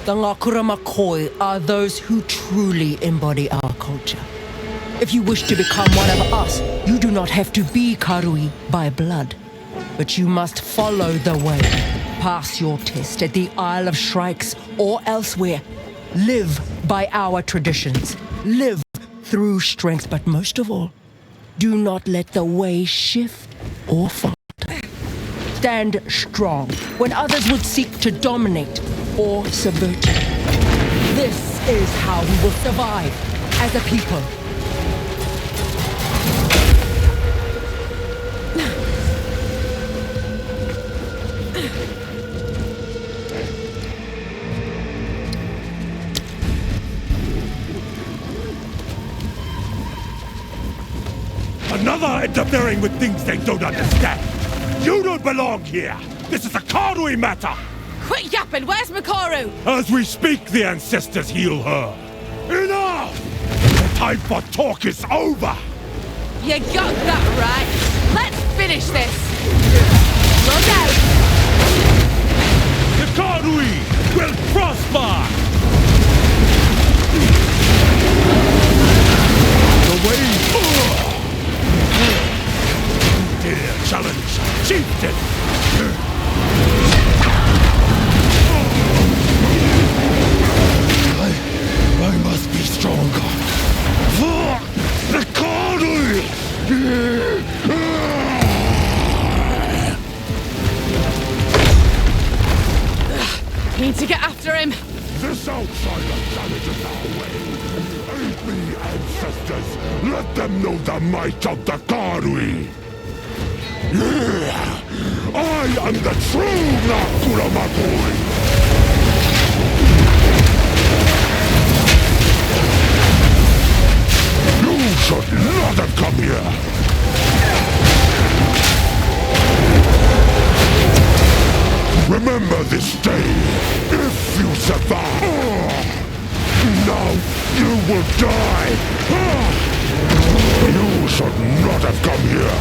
The Ngakura are those who truly embody our culture. If you wish to become one of us, you do not have to be Karui by blood. But you must follow the way. Pass your test at the Isle of Shrikes or elsewhere. Live by our traditions. Live through strength, but most of all, do not let the way shift or falter. Stand strong when others would seek to dominate or subvert you. This is how we will survive as a people. Another interfering with things they don't understand. You don't belong here. This is a Karui matter. Quit yapping! Where's Makaru? As we speak, the ancestors heal her. Enough! The time for talk is over. You got that right. Let's finish this. Look out! The Karui will prosper. The way. Dare challenge, chieftain. I must be stronger. The Karui! Need to get after him. This outsider challenges our way. Aid me, ancestors. Let them know the might of the Karui. I am the true Nakuramakoi. You should not have come here! Remember this day, if you survive! Now you will die! You should not have come here!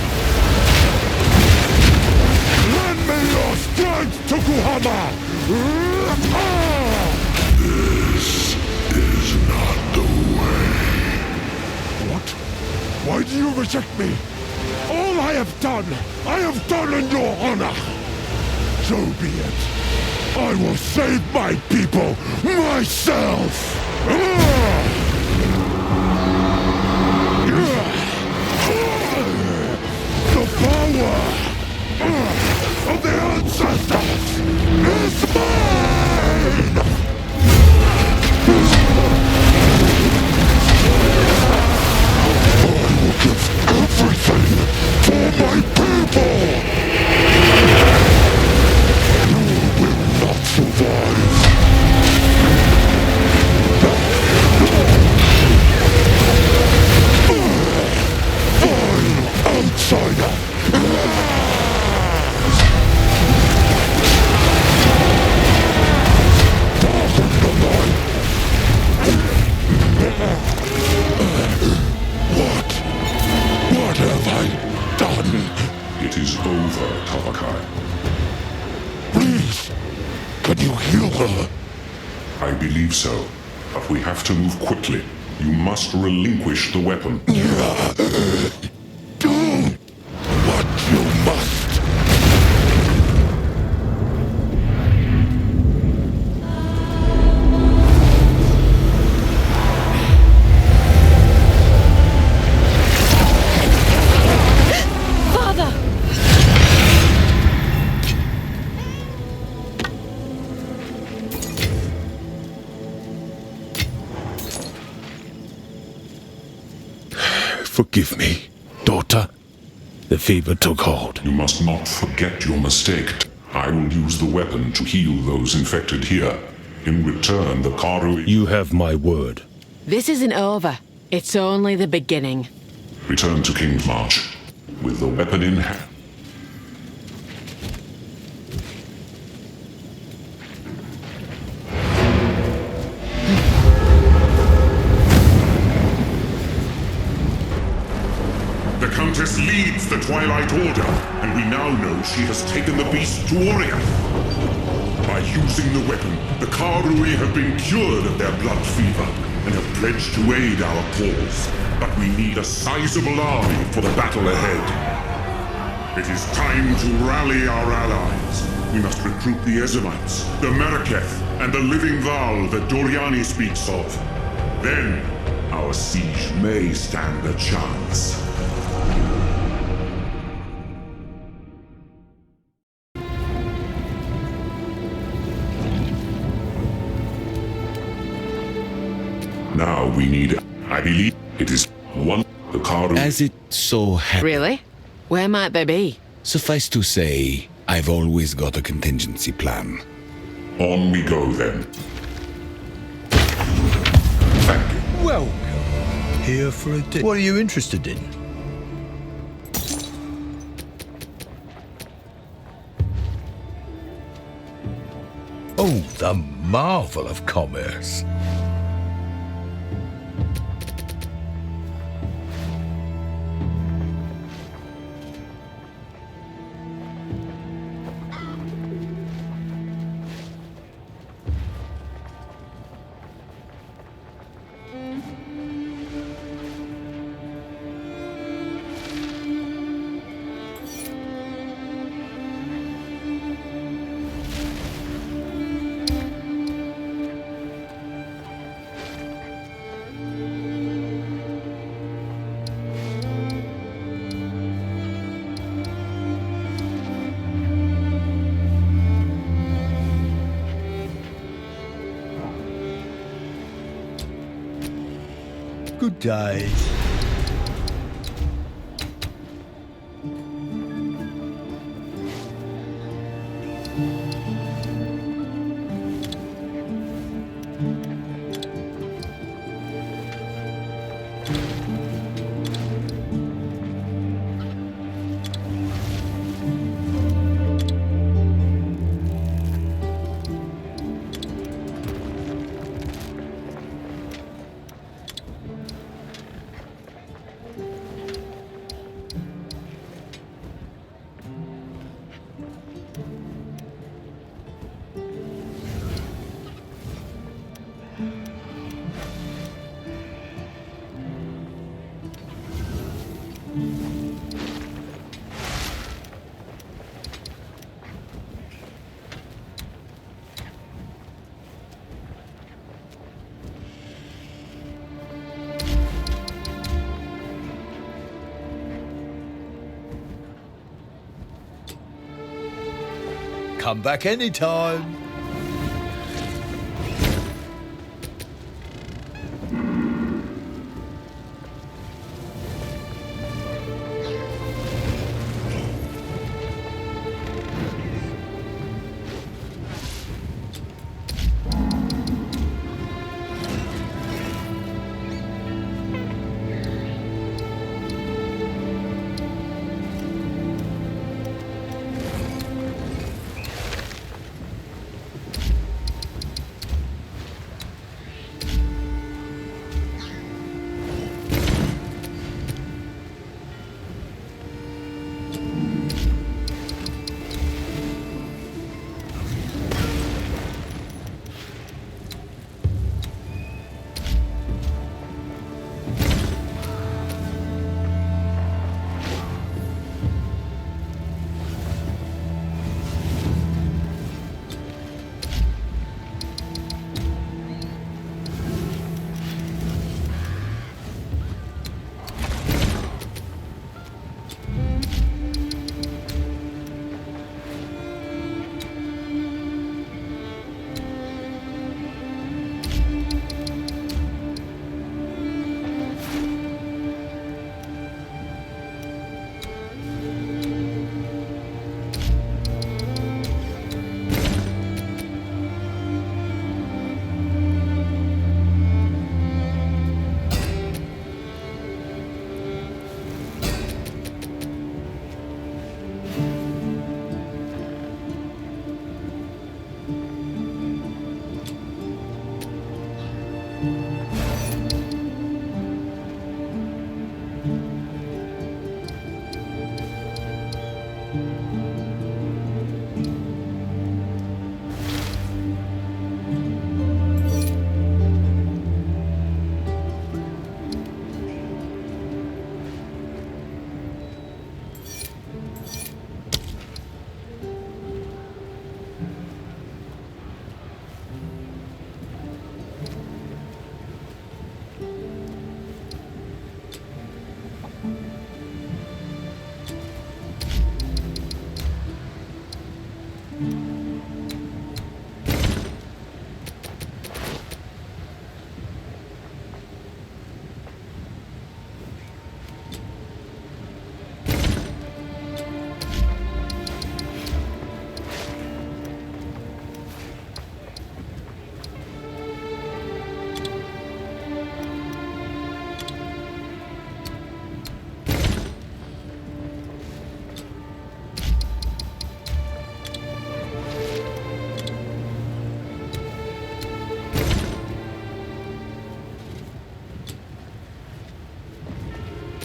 Lend me your strength, Tokuhama! This is not the way. What? Why do you reject me? All I have done in your honor. So be it. I will save my people myself. The power of the ancestors is mine. Everything for my people! You will not survive! Fine outsider! What have I done? It is over, Tavakai. Please, can you heal her? I believe so, but we have to move quickly. You must relinquish the weapon. Do what you must. Forgive me, daughter. The fever took hold. You must not forget your mistake. I will use the weapon to heal those infected here. In return, the Karui... You have my word. This isn't over. It's only the beginning. Return to King's March with the weapon in hand. The Countess leads the Twilight Order, and we now know she has taken the beast to Orient. By By using the weapon, the Karui have been cured of their blood fever and have pledged to aid our cause. But we need a sizable army for the battle ahead. It is time to rally our allies. We must recruit the Ezamites, the Meraketh, and the living Val that Doriani speaks of. Then, our siege may stand a chance. Now we need, I believe, it is one, the Karu. As it so happens, Really? Where might they be? suffice to say, I've always got a contingency plan. On we go then. Thank you. Welcome. Here for a day. What are you interested in? Oh, the marvel of commerce. Good day. Come back anytime.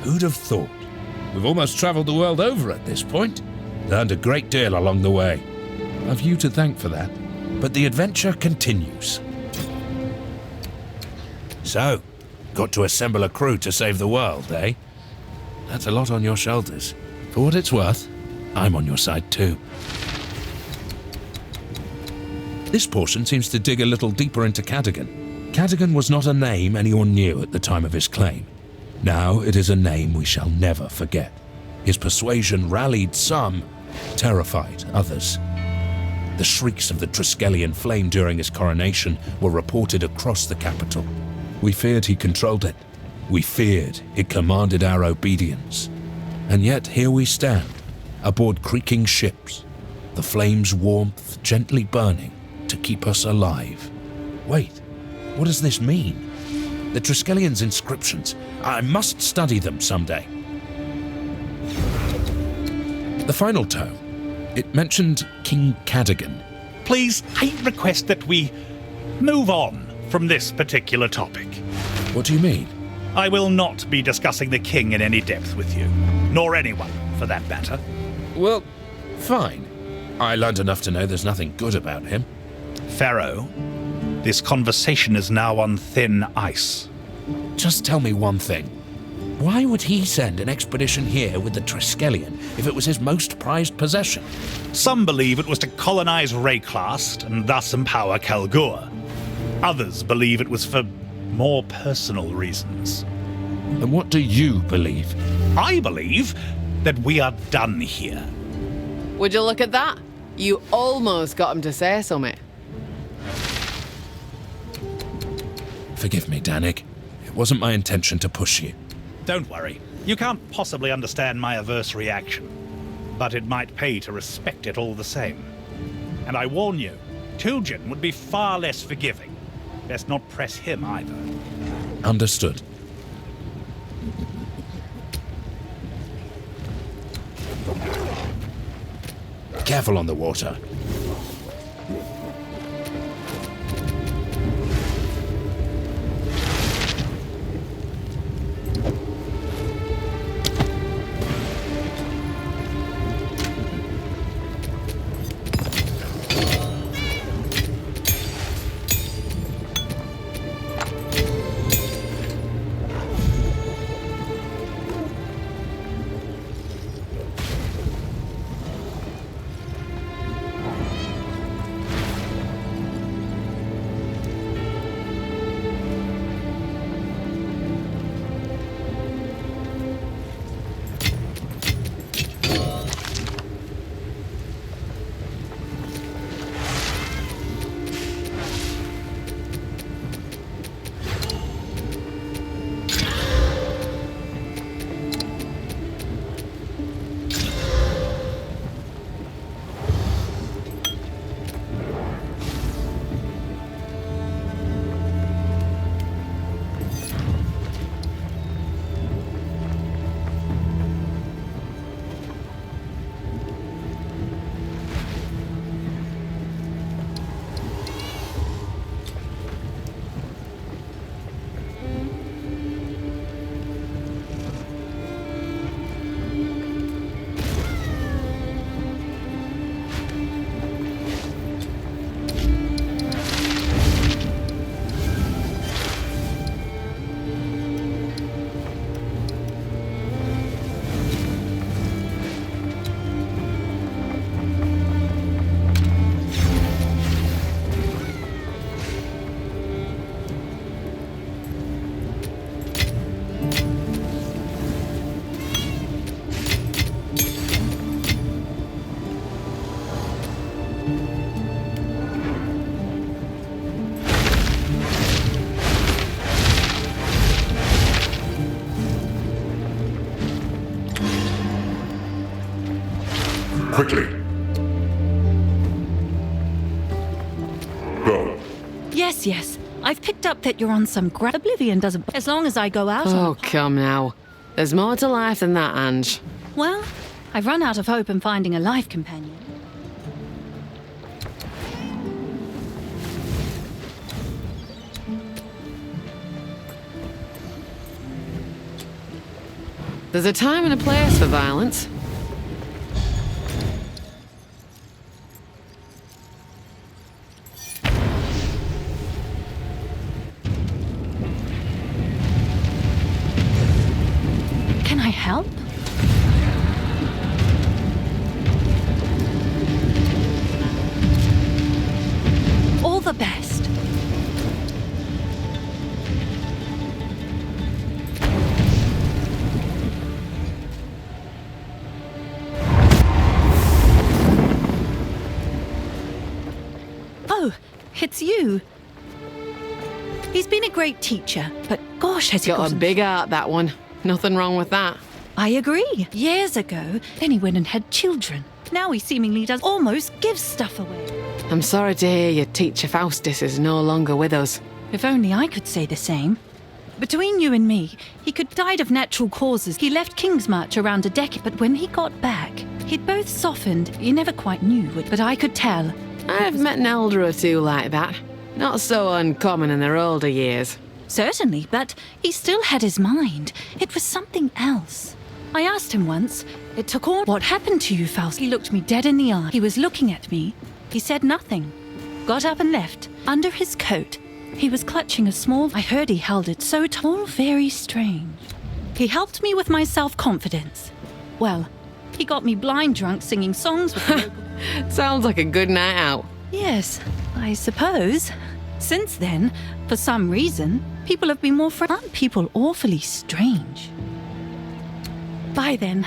Who'd have thought? We've almost travelled the world over at this point. Learned a great deal along the way. I've you to thank for that. But the adventure continues. So, got to assemble a crew to save the world, eh? That's a lot on your shoulders. For what it's worth, I'm on your side too. This portion seems to dig a little deeper into Cadogan. Cadogan was not a name anyone knew at the time of his claim. Now it is a name we shall never forget. His persuasion rallied some, terrified others. The shrieks of the Triskelion flame during his coronation were reported across the capital. We feared he controlled it. We feared it commanded our obedience. And yet here we stand, aboard creaking ships, the flame's warmth gently burning to keep us alive. Wait, what does this mean? The Triskelions' inscriptions. I must study them someday. The final tome. It mentioned King Cadogan. Please, I request that we move on from this particular topic. What do you mean? I will not be discussing the king in any depth with you, nor anyone, for that matter. Well, fine. I learned enough to know there's nothing good about him. Pharaoh, this conversation is now on thin ice. Just tell me one thing. Why would he send an expedition here with the Triskelion if it was his most prized possession? Some believe it was to colonize Rayclast and thus empower Kalgur. Others believe it was for more personal reasons. And what do you believe? I believe that we are done here. Would you look at that? You almost got him to say something. Forgive me, Danik. It wasn't my intention to push you. Don't worry. You can't possibly understand my averse reaction. But it might pay to respect it all the same. And I warn you, Tuljin would be far less forgiving. Best not press him either. Understood. Careful on the water. Quickly. Go. Yes. I've picked up that you're on some Oblivion doesn't... As long as I go out... Oh, come now. There's more to life than that, Ange. Well, I've run out of hope in finding a life companion. There's a time and a place for violence. Can I help? All the best. Oh, it's you. He's been a great teacher, but gosh, has he Got a gotten... big heart, that one. Nothing wrong with that. I agree. Years ago, then he went and had children. Now he seemingly does almost give stuff away. I'm sorry to hear your teacher Faustus is no longer with us. If only I could say the same. Between you and me, he could died of natural causes. He left Kingsmarch around a decade, but when he got back, he'd both softened. You never quite knew it, but I could tell. I've met an elder or two like that. Not so uncommon in their older years. Certainly, but he still had his mind. It was something else. I asked him once. It took all... What happened to you, Faust? He looked me dead in the eye. He was looking at me. He said nothing. Got up and left. Under his coat, he was clutching a small... I heard he held it so tall, very strange. He helped me with my self-confidence. Well, he got me blind drunk singing songs with the local... Sounds like a good night out. Yes, I suppose. Since then, for some reason, people have been more Aren't people awfully strange? Bye then.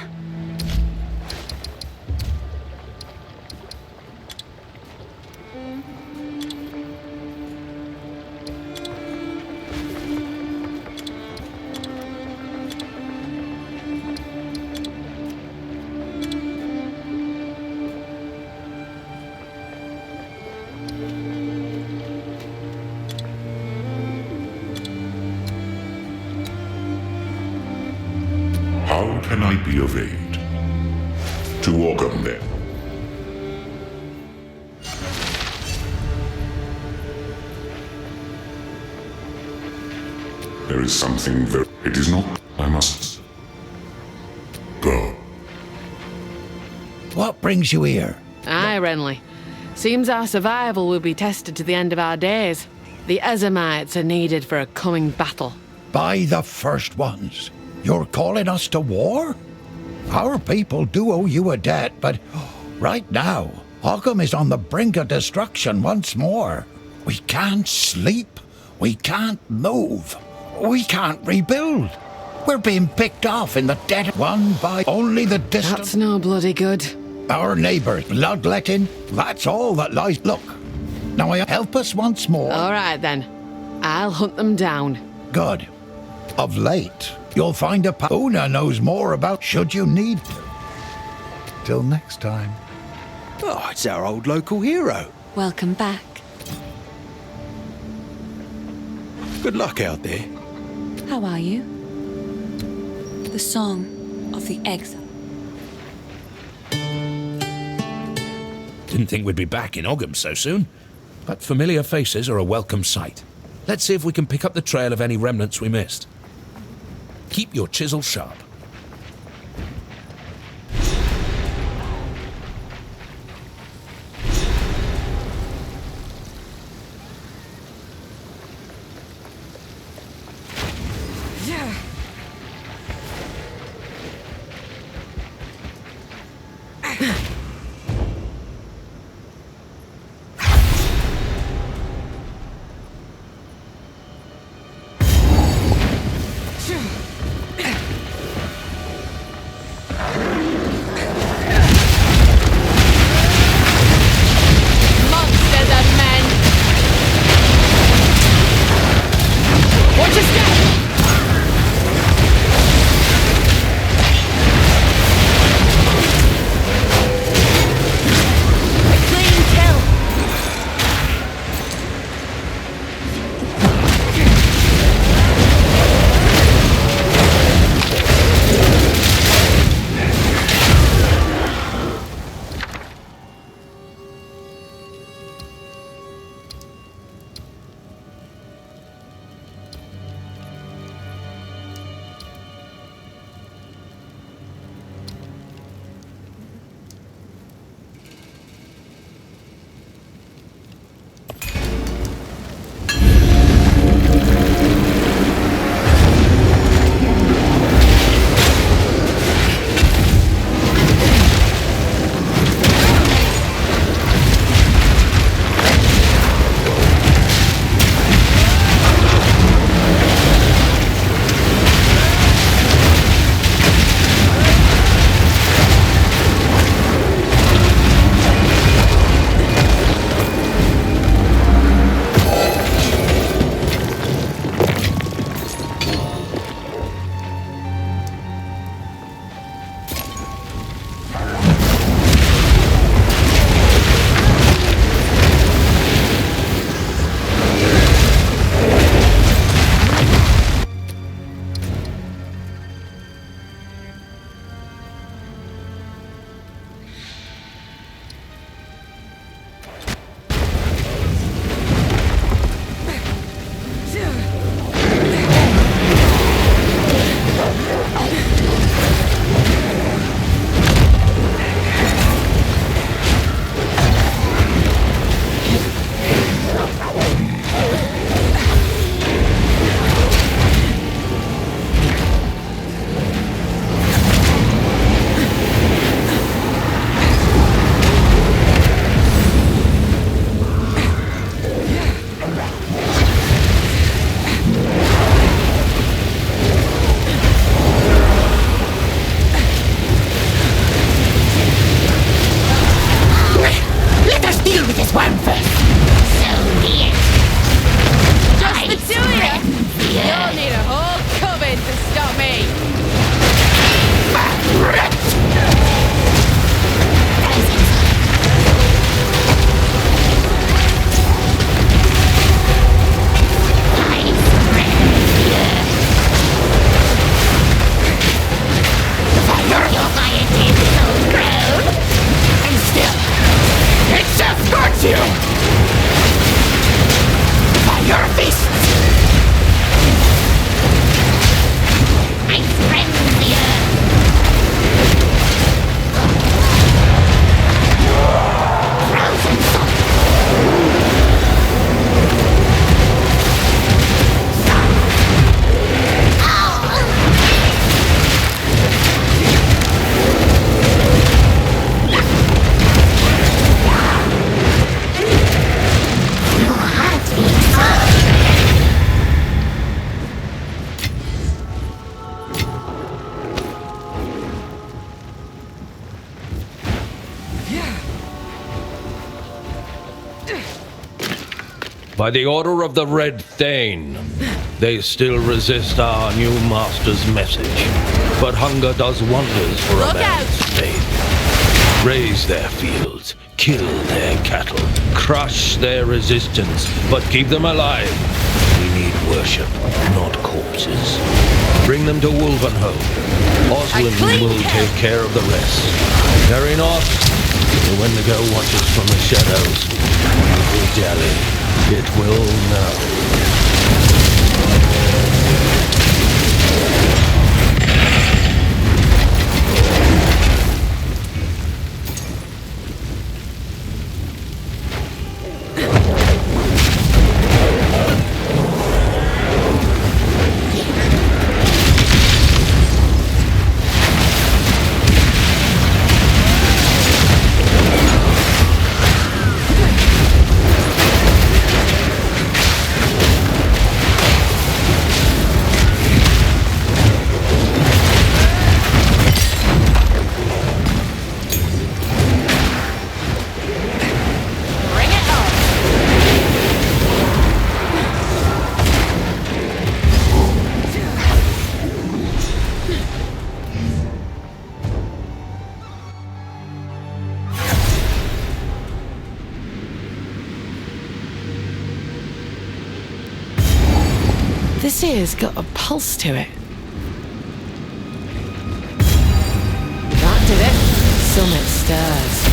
How can I be of aid? To Orgum, then. There is something very... It is not... I must... go. What brings you here? Aye, Renly. Seems our survival will be tested to the end of our days. The Ezamites are needed for a coming battle. By the first ones. You're calling us to war? Our people do owe you a debt, but right now, Ogham is on the brink of destruction once more. We can't sleep. We can't move. We can't rebuild. We're being picked off in the dead one by only the distant... That's no bloody good. Our neighbours, bloodletting, that's all that lies... Look, now help us once more. All right, then. I'll hunt them down. Good. Of late, you'll find a Una knows more about should you need to. Till next time. Oh, it's our old local hero. Welcome back. Good luck out there. How are you? The Song of the Exile. Didn't think we'd be back in Ogham so soon, but familiar faces are a welcome sight. Let's see if we can pick up the trail of any remnants we missed. Keep your chisel sharp. By the order of the Red Thane, they still resist our new master's message. But hunger does wonders for a man's faith. Raise their fields, kill their cattle, crush their resistance, but keep them alive. We need worship, not corpses. Bring them to Wolvenholme. Oswin will take care of the rest. Carry north, the Wendigo watches from the shadows. If we dally, it will know. This ear's got a pulse to it. That did it. Summit stirs.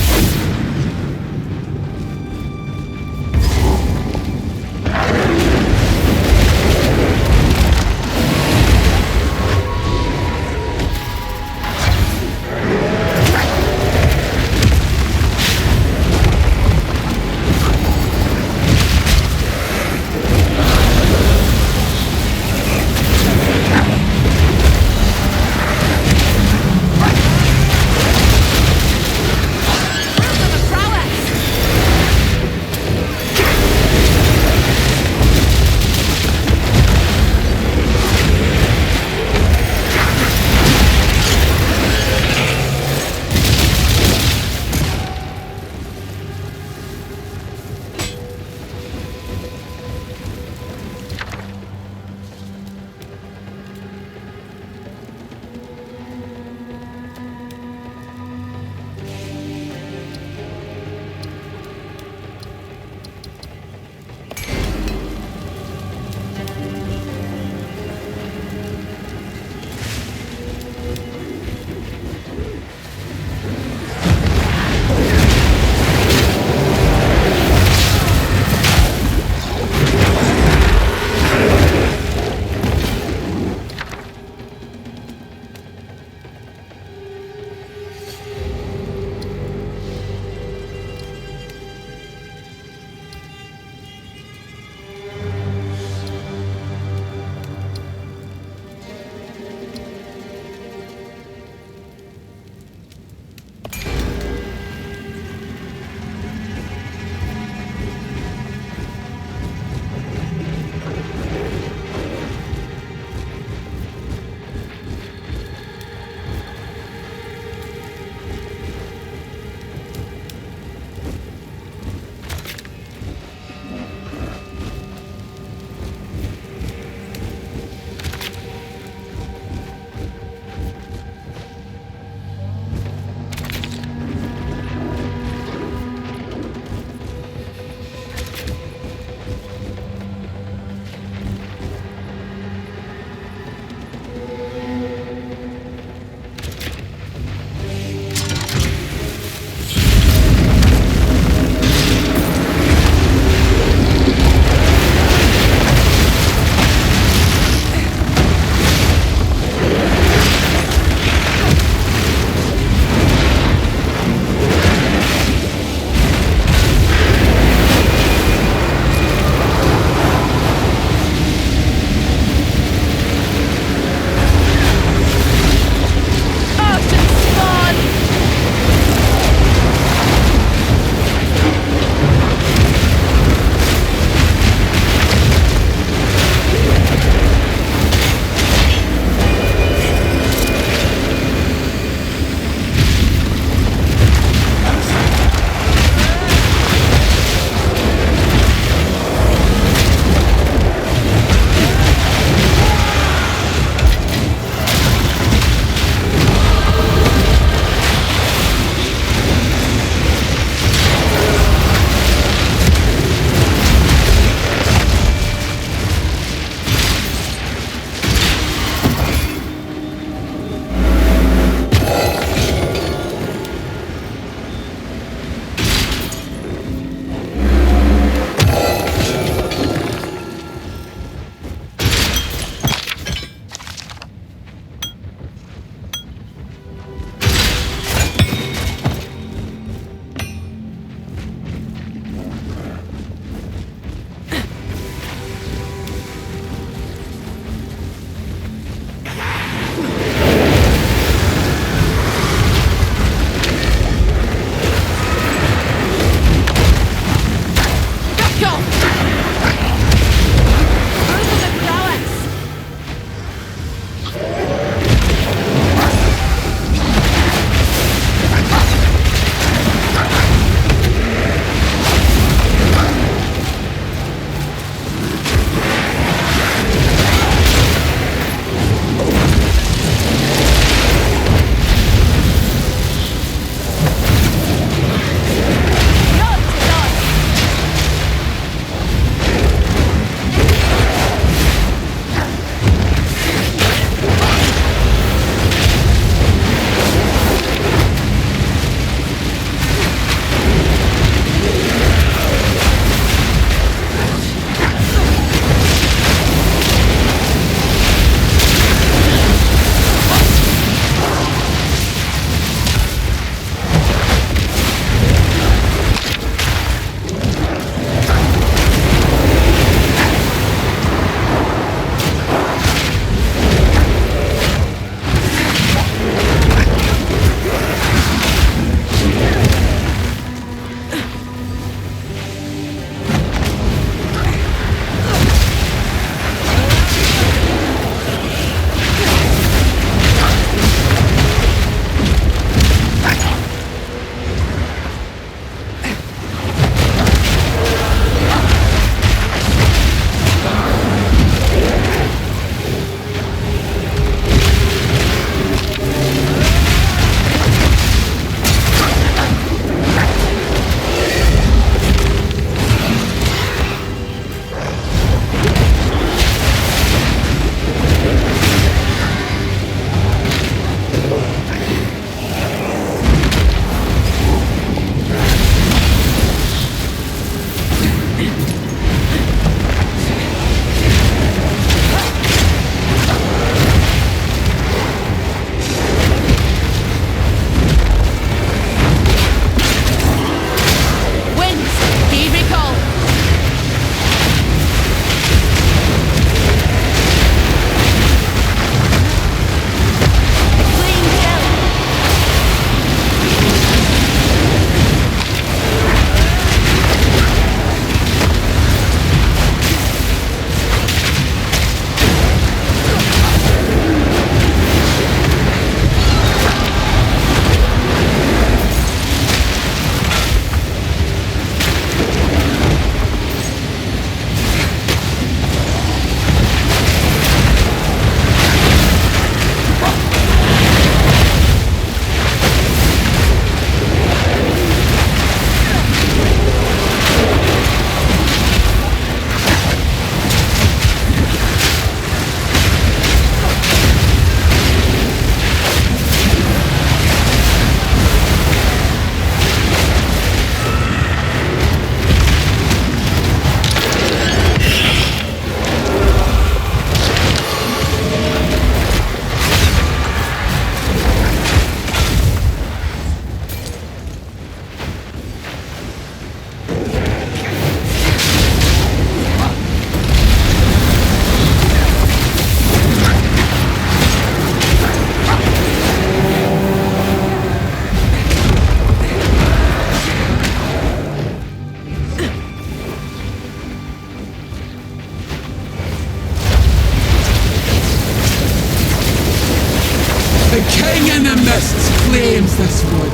king in the mists claims this wood.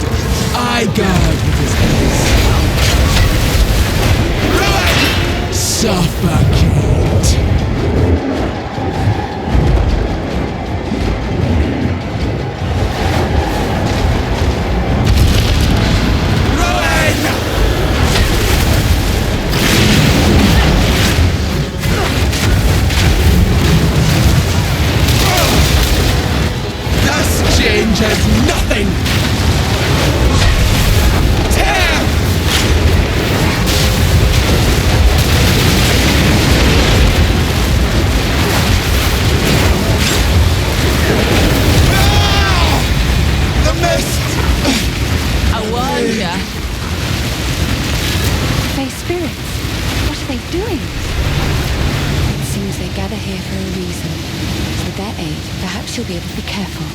I guard with his hands. Ruin! Suffocate! Changes nothing! Tear! Ah! The mist! I warned ya. Fae spirits, what are they doing? It seems they gather here for a reason. With their aid, perhaps you'll be able to be careful.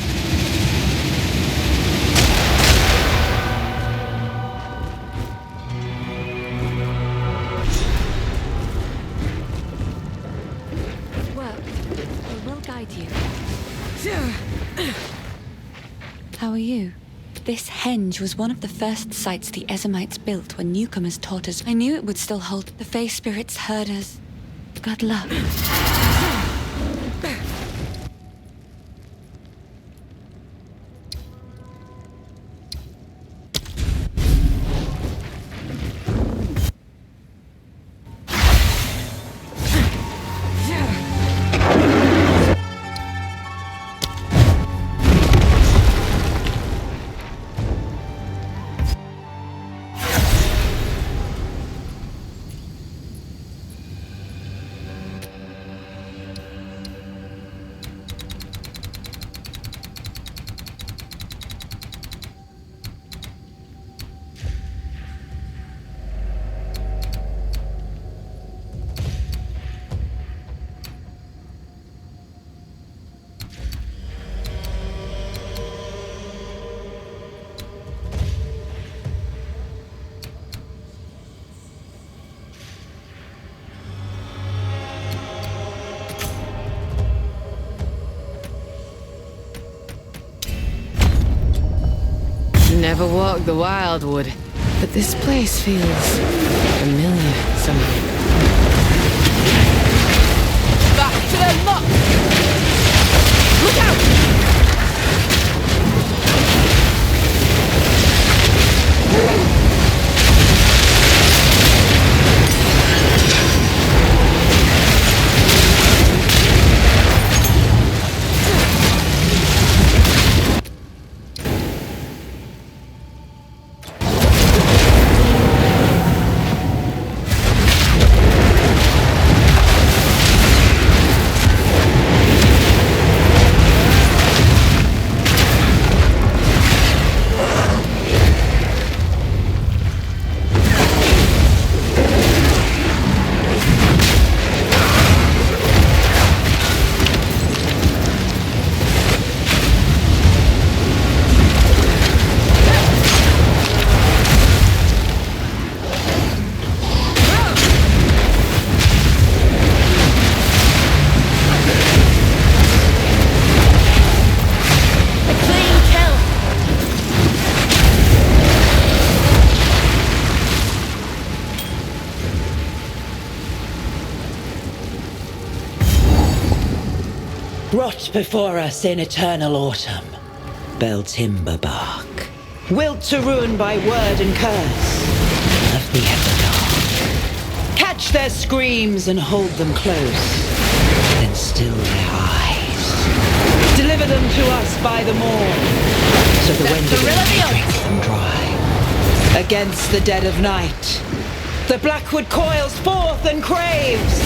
How are you? This henge was one of the first sites the Ezamites built when newcomers taught us. I knew it would still hold. The Fae spirits heard us. Good luck. Never walked the wildwood, but this place feels familiar somehow. Back to the lock! Look out! Rot before us in eternal autumn, bell timber bark, wilt to ruin by word and curse of the Everdark. Catch their screams and hold them close, then still their eyes. Deliver them to us by the morn, so the wind may drink them dry. Against the dead of night, the blackwood coils forth and craves.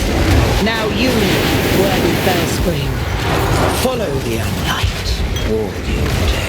Now you, worthy Fellspring, follow the unlight all your days.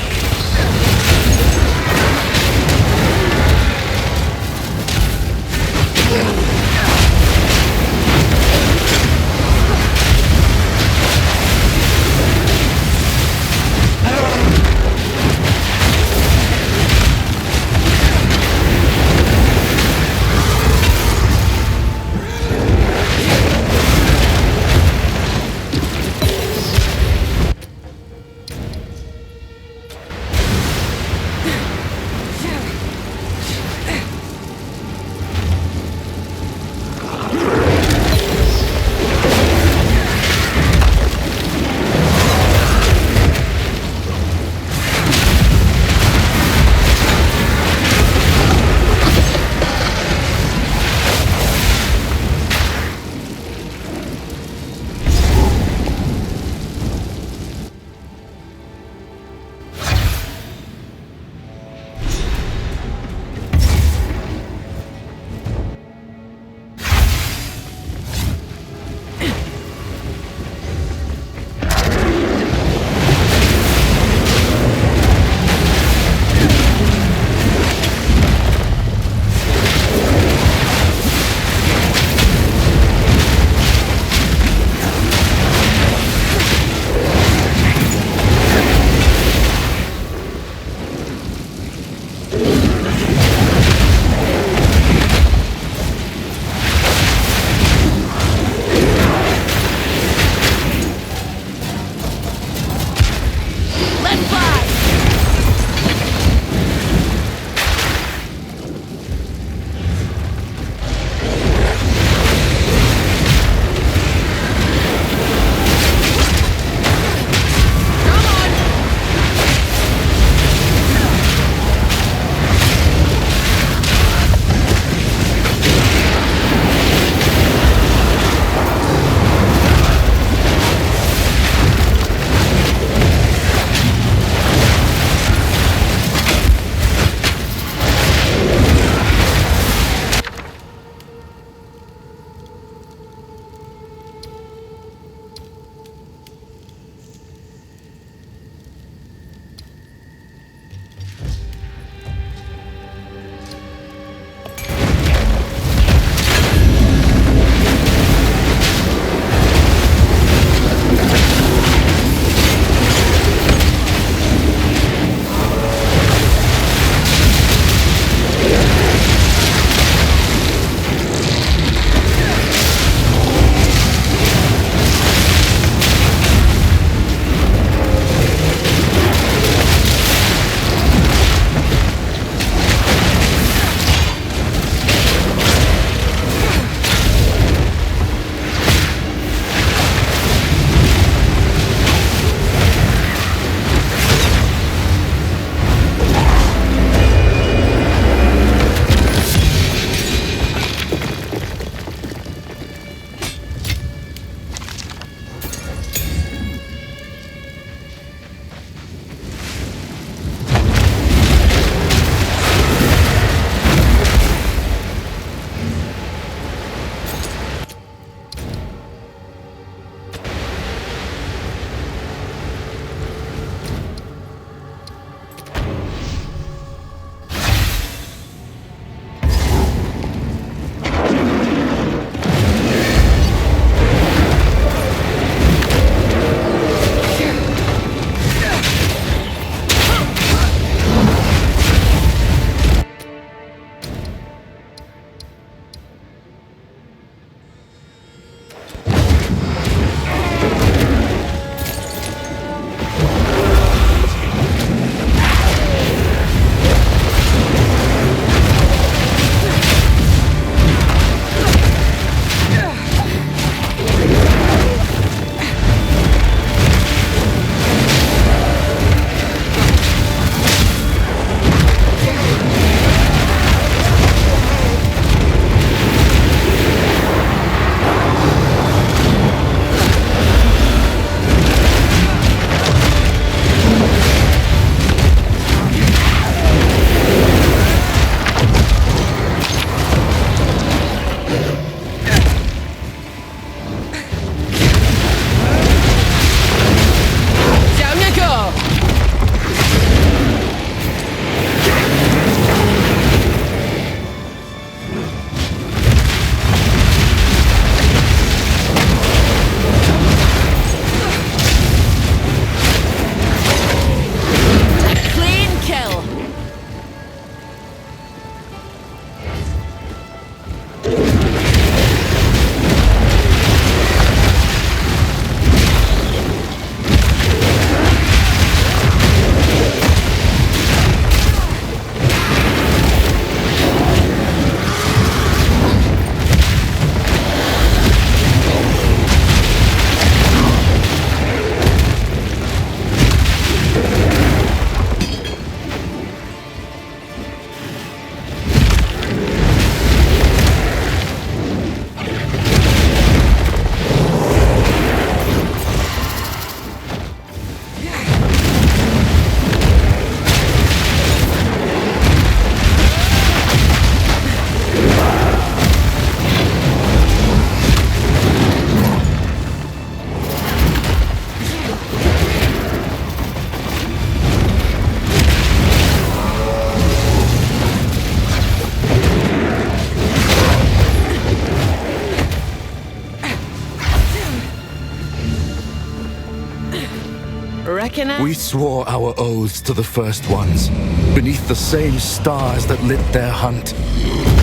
We swore our oaths to the first ones, beneath the same stars that lit their hunt.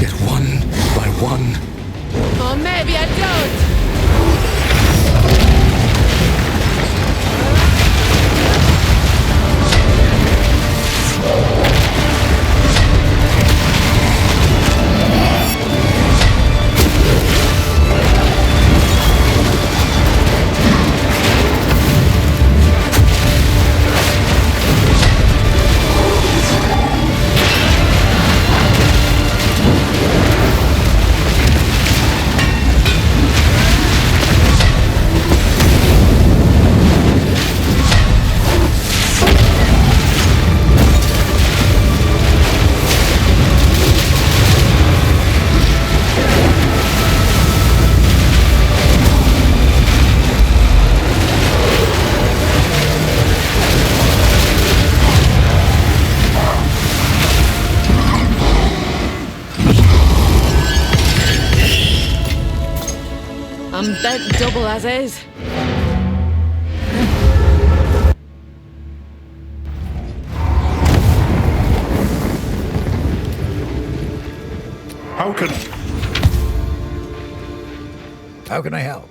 Yet one by one... Or maybe I don't. I'm bent double as is. How can I help?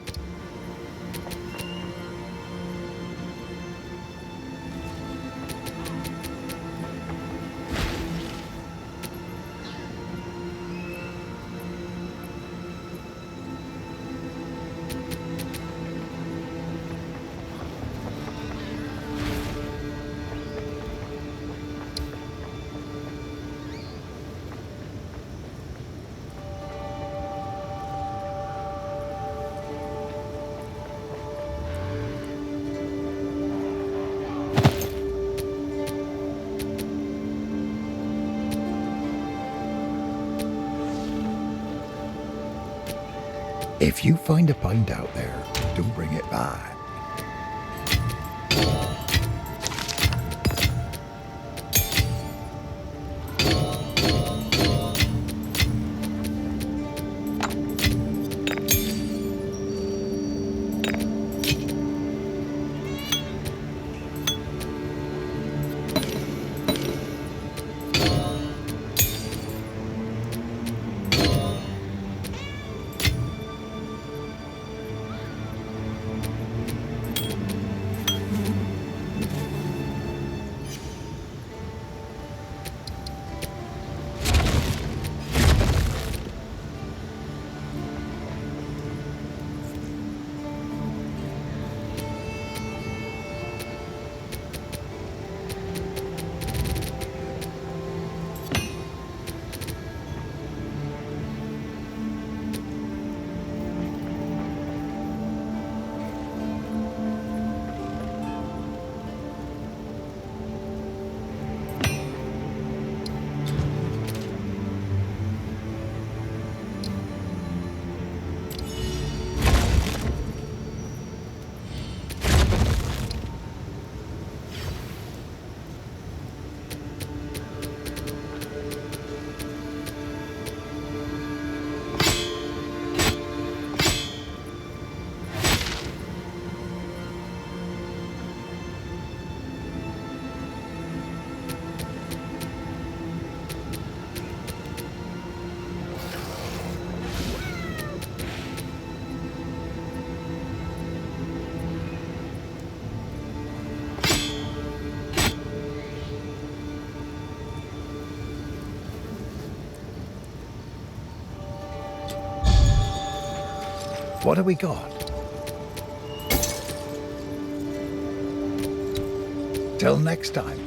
If you find a pint out there, do bring it back. What have we got? Till next time.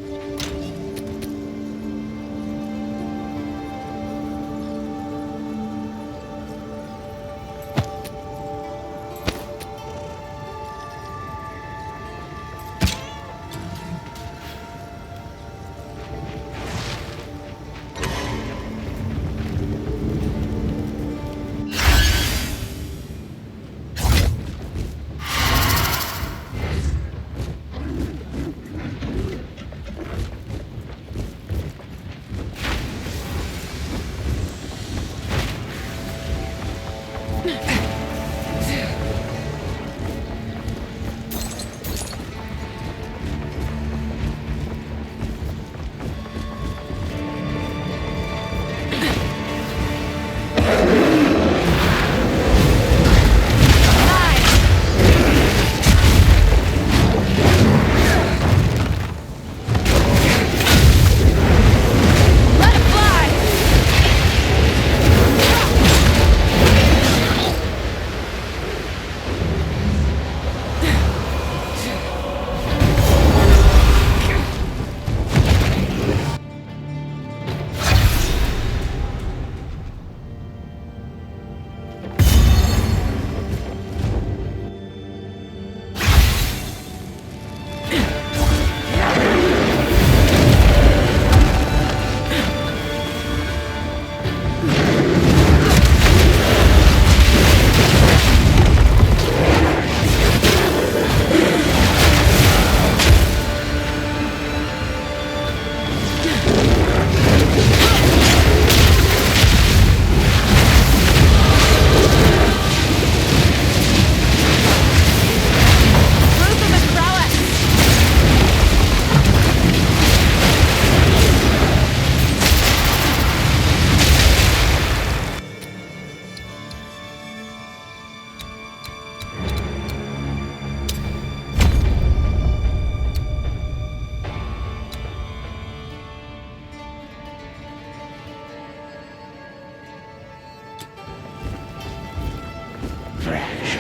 fresh.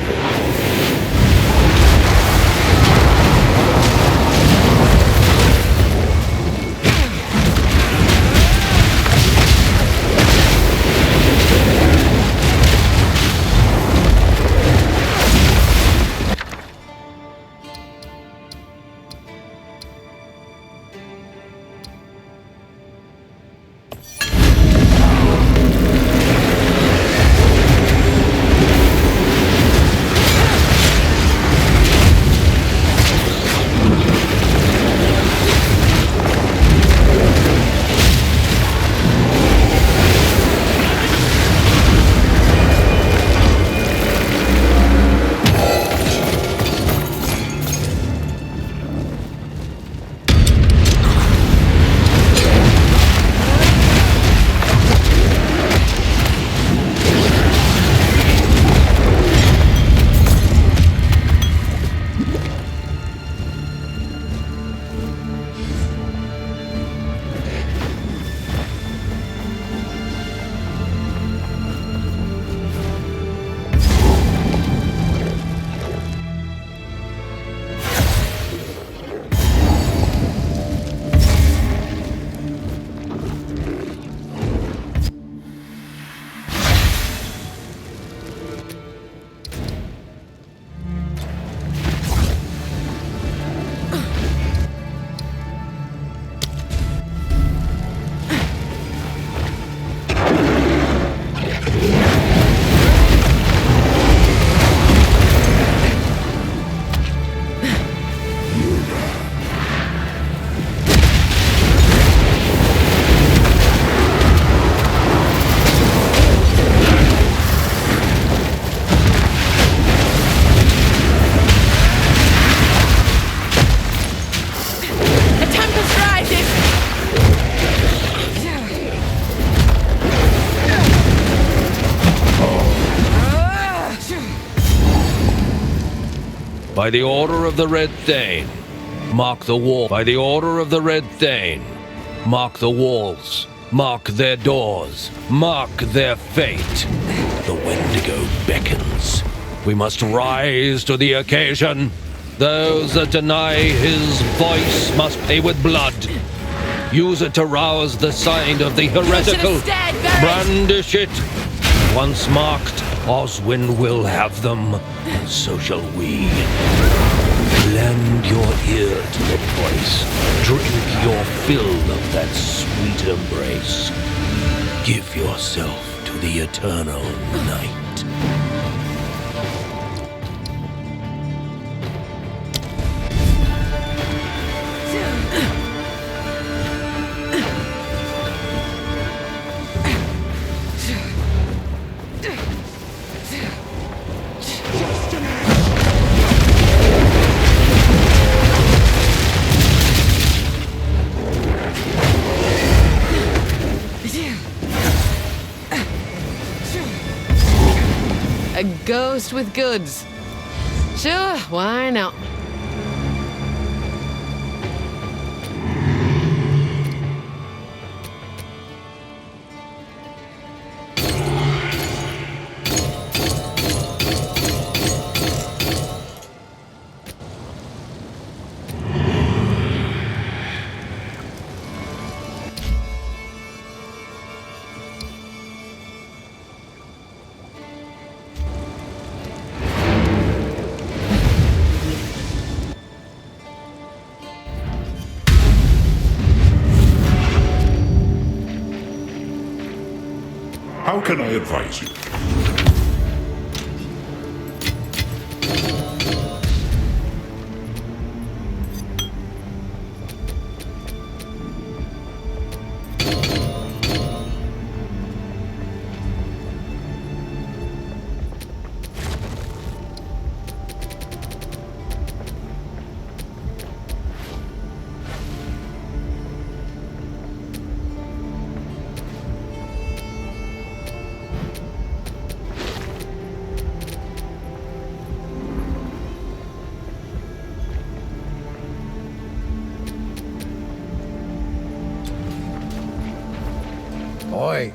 By the order of the Red Thane, mark the wall. By the order of the Red Thane, mark the walls, mark their doors, mark their fate. The Wendigo beckons. We must rise to the occasion. Those that deny his voice must pay with blood. Use it to rouse the side of the heretical. Brandish it. Once marked, Oswin will have them, and so shall we. Lend your ear to the voice. Drink your fill of that sweet embrace. Give yourself to the eternal night. A ghost with goods. Sure, why not? How can I advise you? Oi.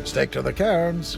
Stick to the cairns.